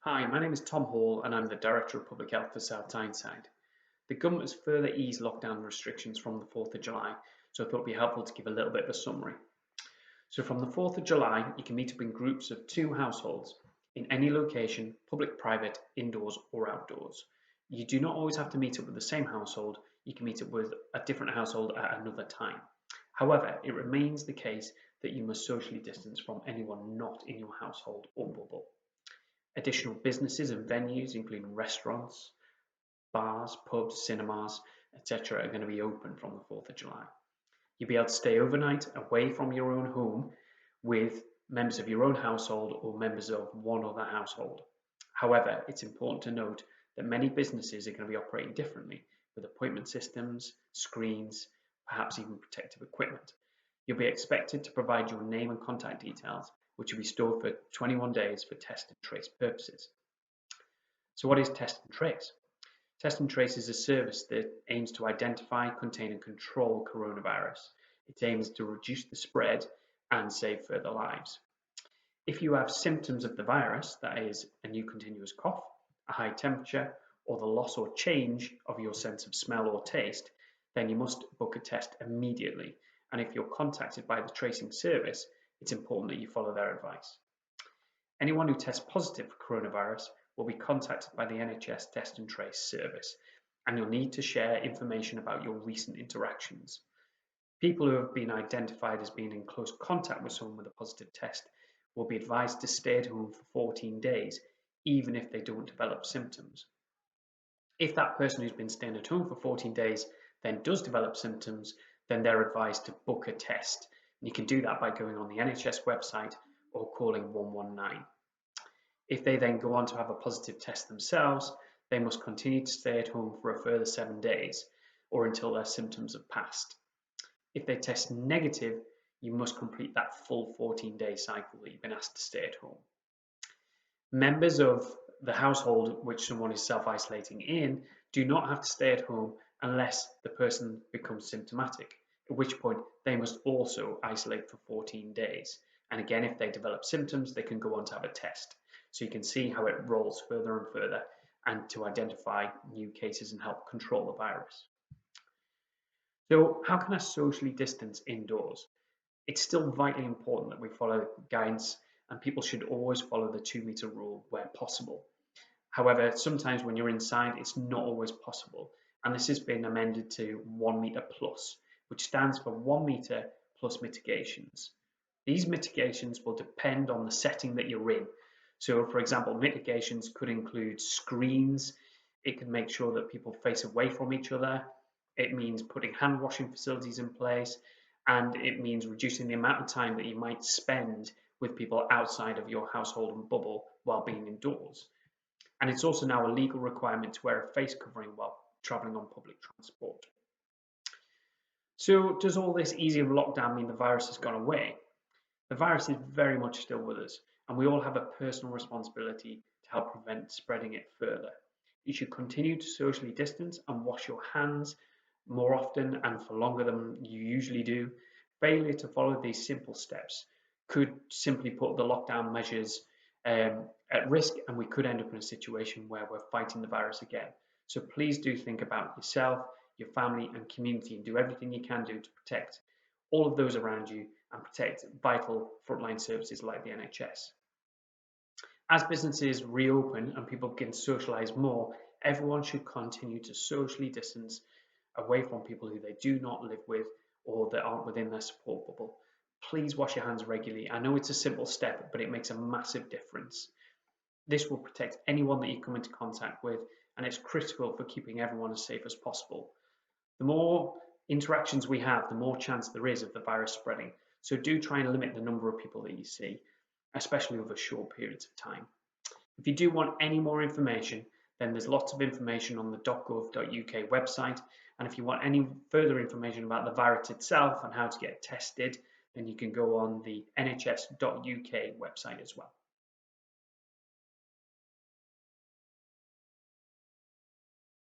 Hi, my name is Tom Hall and I'm the Director of Public Health for South Tyneside. The government has further eased lockdown restrictions from the 4th of July, so I thought it would be helpful to give a little bit of a summary. So from the 4th of July, you can meet up in groups of 2 households in any location, public, private, indoors or outdoors. You do not always have to meet up with the same household, you can meet up with a different household at another time. However, it remains the case that you must socially distance from anyone not in your household or bubble. Additional businesses and venues, including restaurants, bars, pubs, cinemas, etc., are going to be open from the 4th of July. You'll be able to stay overnight away from your own home with members of your own household or members of one other household. However, it's important to note that many businesses are going to be operating differently with appointment systems, screens, perhaps even protective equipment. You'll be expected to provide your name and contact details, which will be stored for 21 days for test and trace purposes. So what is test and trace? Test and trace is a service that aims to identify, contain and control coronavirus. Its aim is to reduce the spread and save further lives. If you have symptoms of the virus, that is a new continuous cough, a high temperature, or the loss or change of your sense of smell or taste, then you must book a test immediately. And if you're contacted by the tracing service, it's important that you follow their advice. Anyone who tests positive for coronavirus will be contacted by the NHS Test and Trace service, and you'll need to share information about your recent interactions. People who have been identified as being in close contact with someone with a positive test will be advised to stay at home for 14 days, even if they don't develop symptoms. If that person who's been staying at home for 14 days then does develop symptoms, then they're advised to book a test. And you can do that by going on the NHS website or calling 119. If they then go on to have a positive test themselves, they must continue to stay at home for a further 7 days or until their symptoms have passed. If they test negative, you must complete that full 14-day cycle that you've been asked to stay at home. Members of the household which someone is self-isolating in do not have to stay at home unless the person becomes symptomatic, at which point they must also isolate for 14 days. And again, if they develop symptoms, they can go on to have a test. So you can see how it rolls further and further and to identify new cases and help control the virus. So how can I socially distance indoors? It's still vitally important that we follow guidance, and people should always follow the 2-meter rule where possible. However, sometimes when you're inside, it's not always possible, and this has been amended to 1 meter plus, which stands for 1 meter plus mitigations. These mitigations will depend on the setting that you're in. So, for example, mitigations could include screens. It can make sure that people face away from each other. It means putting hand washing facilities in place, and it means reducing the amount of time that you might spend with people outside of your household and bubble while being indoors. And it's also now a legal requirement to wear a face covering while travelling on public transport. So does all this easier lockdown mean the virus has gone away? The virus is very much still with us, and we all have a personal responsibility to help prevent spreading it further. You should continue to socially distance and wash your hands more often and for longer than you usually do. Failure to follow these simple steps could simply put the lockdown measures at risk, and we could end up in a situation where we're fighting the virus again. So please do think about yourself, your family and community, and do everything you can do to protect all of those around you and protect vital frontline services like the NHS. As businesses reopen and people begin to socialise more, everyone should continue to socially distance away from people who they do not live with or that aren't within their support bubble. Please wash your hands regularly. I know it's a simple step, but it makes a massive difference. This will protect anyone that you come into contact with, and it's critical for keeping everyone as safe as possible. The more interactions we have, the more chance there is of the virus spreading. So do try and limit the number of people that you see, especially over short periods of time. If you do want any more information, then there's lots of information on the .gov.uk website. And if you want any further information about the virus itself and how to get tested, then you can go on the nhs.uk website as well.